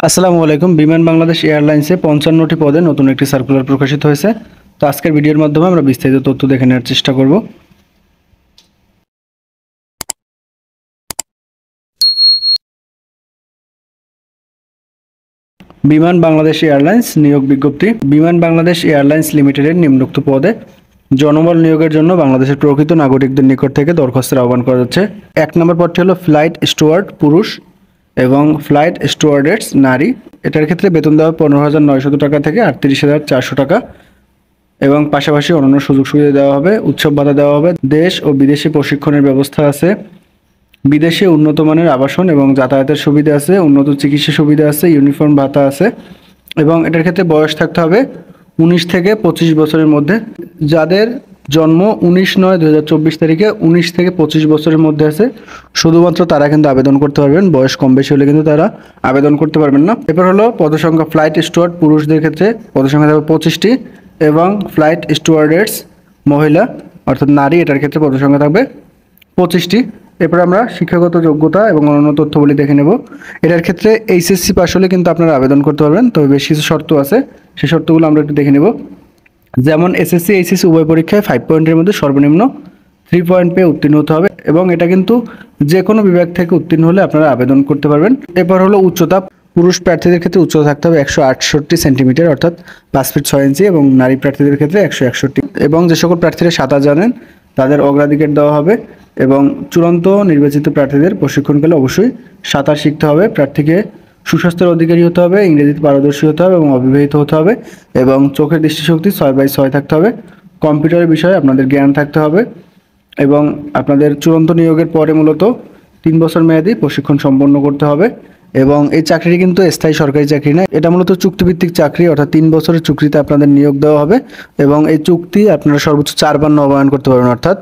আসসালামু আলাইকুম। বিমান বাংলাদেশ এয়ারলাইন্সে ৫৫টি পদে নতুন একটি সার্কুলার প্রকাশিত হয়েছে। তো আজকের ভিডিওর মাধ্যমে আমরা বিস্তারিত তথ্য দেখে নেওয়ার চেষ্টা করব। বিমান বাংলাদেশ এয়ারলাইন্স নিয়োগ বিজ্ঞপ্তি। বিমান বাংলাদেশ এয়ারলাইন্স লিমিটেডের নিম্নোক্ত পদে জনবল নিয়োগের জন্য বাংলাদেশের প্রকৃত নাগরিকদের নিকট থেকে দরখাস্তের আহ্বান করা যাচ্ছে। ১ নম্বর পদটি হলো ফ্লাইট স্টুয়ার্ড পুরুষ এবং ফ্লাইট স্টুয়ার্ডেস নারী। এটার ক্ষেত্রে বেতন দেওয়া ১৫,৯০০ টাকা থেকে ৩৮,৪০০ টাকা এবং পাশাপাশি অন্যান্য সুযোগ সুবিধা দেওয়া হবে। উৎসব ভাতা দেওয়া হবে। দেশ ও বিদেশি প্রশিক্ষণের ব্যবস্থা আছে। বিদেশে উন্নত মানের আবাসন এবং যাতায়াতের সুবিধা আছে। উন্নত চিকিৎসা সুবিধা আছে। ইউনিফর্ম ভাতা আছে এবং এটার ক্ষেত্রে বয়স থাকতে হবে ১৯ থেকে ২৫ বছরের মধ্যে। যাদের জন্ম ১৯/৯/২০২৪ তারিখে ১৯ থেকে ২৫ বছরের মধ্যে আছে শুধুমাত্র তারা কিন্তু আবেদন করতে পারবেন। বয়স কম বেশি হলে কিন্তু তারা আবেদন করতে পারবেন না। এরপর হলো পদসংখ্যা। ফ্লাইট স্টুয়ার্ড পুরুষদের ক্ষেত্রে পদসংখ্যা থাকবে ২৫টি এবং ফ্লাইট স্টুয়ার্ডেস মহিলা অর্থাৎ নারী, এটার ক্ষেত্রে পদসংখ্যা থাকবে ২৫টি। এরপর আমরা শিক্ষাগত যোগ্যতা এবং অন্যান্য তথ্যগুলি দেখে নেব। এটার ক্ষেত্রে এইচএসসি পাস হলে কিন্তু আপনারা আবেদন করতে পারবেন, তবে বেশ কিছু শর্ত আছে। সেই শর্তগুলো আমরা একটু দেখে নেব। যেমন এসএসসি এইচএসসি উভয় পরীক্ষায় 5 পয়েন্টের মধ্যে সর্বনিম্ন 3 পয়েন্ট পেয়ে উত্তীর্ণ হতে হবে এবং এটা কিন্তু যে কোনো বিভাগ থেকে উত্তীর্ণ হলে আপনারা আবেদন করতে পারবেন। এরপর হলো উচ্চতা। পুরুষ প্রার্থীদের ক্ষেত্রে উচ্চতা থাকতে হবে ১৬৮ সেন্টিমিটার অর্থাৎ 5 ফিট 6 ইঞ্চি এবং নারী প্রার্থীদের ক্ষেত্রে ১৬১। এবং যে সকল প্রার্থীরা সাঁতার জানেন তাদের অগ্রাধিকার দেওয়া হবে এবং চূড়ান্ত নির্বাচিত প্রার্থীদের প্রশিক্ষণকালে অবশ্যই সাঁতার শিখতে হবে। প্রার্থীকে সুস্বাস্থ্যের অধিকারী হতে হবে, ইংরেজিতে পারদর্শী হতে হবে এবং অবিবাহিত হতে হবে এবং চোখের দৃষ্টিশক্তি 6/6 থাকতে হবে। কম্পিউটারের বিষয়ে আপনাদের জ্ঞান থাকতে হবে এবং আপনাদের চূড়ান্ত নিয়োগের পরে মূলত 3 বছর মেয়াদী প্রশিক্ষণ সম্পন্ন করতে হবে এবং এই চাকরিটি কিন্তু স্থায়ী সরকারি চাকরি না, এটা মূলত চুক্তিভিত্তিক চাকরি, অর্থাৎ 3 বছরের চুক্তিতে আপনাদের নিয়োগ দেওয়া হবে এবং এই চুক্তি আপনারা সর্বোচ্চ 4 বার নবায়ন করতে পারবেন, অর্থাৎ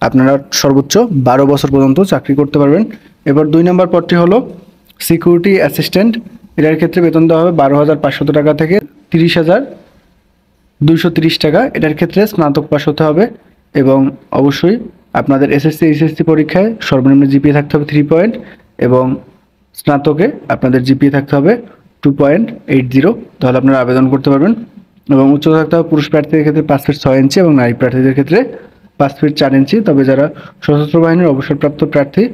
আপনারা সর্বোচ্চ 12 বছর পর্যন্ত চাকরি করতে পারবেন। এবার 2 নম্বর পদটি হলো সিকিউরিটি অ্যাসিস্ট্যান্ট। এটার ক্ষেত্রে বেতন দেওয়া হবে 12,৫০০ টাকা থেকে ৩০,২৩০ টাকা। এটার ক্ষেত্রে স্নাতক পাস হতে হবে এবং অবশ্যই আপনাদের এসএসসি এইচএসসি পরীক্ষায় সর্বনিম্ন জিপিএ থাকতে হবে 3 পয়েন্ট এবং স্নাতকে আপনাদের জিপিএ থাকতে হবে 2.80, তাহলে আপনারা আবেদন করতে পারবেন। এবং উচ্চতা থাকতে হবে পুরুষ প্রার্থীদের ক্ষেত্রে 5 ফিট 6 ইঞ্চি এবং নারী প্রার্থীদের ক্ষেত্রে 5 ফিট 4 ইঞ্চি। তবে যারা সশস্ত্র বাহিনীর অবসরপ্রাপ্ত প্রার্থী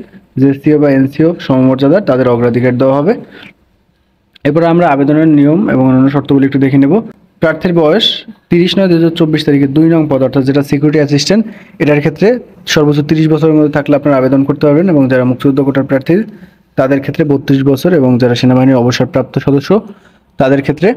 জেসিও বা এনসিও সমমর্যাদার তাদের অগ্রাধিকার দেওয়া হবে। এরপরে আমরা আবেদনের নিয়ম এবং অন্যান্য শর্তগুলি একটু দেখে নেব। প্রার্থীর বয়স 30/9/2024 তারিখে 2 নং পদ অর্থাৎ যেটা সিকিউরিটি অ্যাসিস্ট্যান্ট, এটার ক্ষেত্রে সর্বোচ্চ 30 বছরের মধ্যে থাকলে আপনারা আবেদন করতে পারবেন এবং যারা মুক্তিযুদ্ধ কোটার প্রার্থী তাদের ক্ষেত্রে 32 বছর এবং যারা সেনাবাহিনীর অবসরপ্রাপ্ত সদস্য তাদের ক্ষেত্রে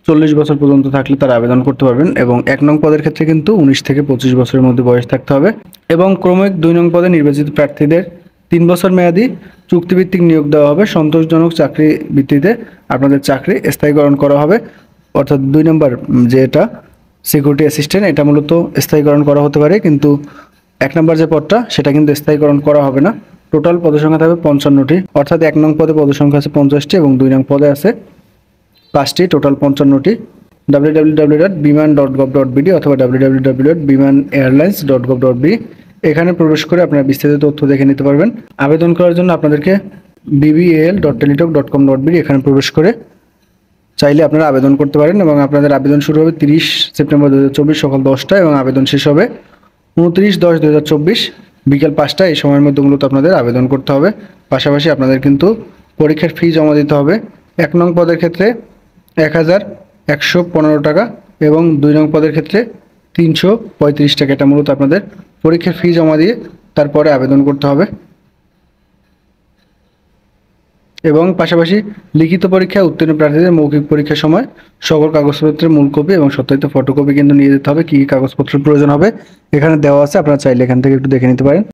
40 বছর পর্যন্ত থাকলে তারা আবেদন করতে পারবেন এবং 1 নং পদের ক্ষেত্রে কিন্তু 19 থেকে 25 বছরের মধ্যে বয়স থাকতে হবে এবং ক্রমিক 2 নং পদে নির্বাচিত প্রার্থীদের 3 বছর মেয়াদী চুক্তিভিত্তিক নিয়োগ দেওয়া হবে। সন্তোষজনক চাকরি ভিত্তিতে আপনাদের চাকরি স্থায়ীকরণ করা হবে, অর্থাৎ 2 নম্বর যেটা সিকিউরিটি অ্যাসিস্ট্যান্ট এটা মূলত স্থায়ীকরণ করা হতে পারে, কিন্তু 1 নম্বর যে পদটা সেটা কিন্তু স্থায়ীকরণ করা হবে না। টোটাল পদসংখ্যা থাকবে 55টি, অর্থাৎ 1 নং পদে পদসংখ্যা আছে 50টি এবং 2 নং পদে আছে 5টি, টোটাল 55টি। www.biman.gov.bd অথবা www.bimanairlines.gov.bd এখানে প্রবেশ করে আপনারা বিস্তারিত তথ্য দেখে নিতে পারবেন। আবেদন করার জন্য আপনাদেরকে bbal.teletalk.com.bd এখানে প্রবেশ করে চাইলে আপনারা আবেদন করতে পারেন এবং আপনাদের আবেদন শুরু হবে 30 সেপ্টেম্বর 2024 সকাল 10টায় এবং আবেদন শেষ হবে 29/10/2024 বিকেল 5টায়। এই সময়ের মধ্যে মূলত আপনাদের আবেদন করতে হবে। পাশাপাশি আপনাদের কিন্তু পরীক্ষার ফি জমা দিতে হবে। 1 নং পদের ক্ষেত্রে 1,115 টাকা এবং 2 নং পদের ক্ষেত্রে 335 টাকা। এটা মূলত আপনাদের পরীক্ষার ফি জমা দিয়ে তারপরে আবেদন করতে হবে এবং পাশাপাশি লিখিত পরীক্ষায় উত্তীর্ণ প্রার্থীদের মৌখিক পরীক্ষার সময় সকল কাগজপত্রের মূল কপি এবং সত্যায়িত ফটোকপি কিন্তু নিয়ে যেতে হবে। কী কী কাগজপত্রের প্রয়োজন হবে এখানে দেওয়া আছে, আপনারা চাইলে এখান থেকে একটু দেখে নিতে পারেন।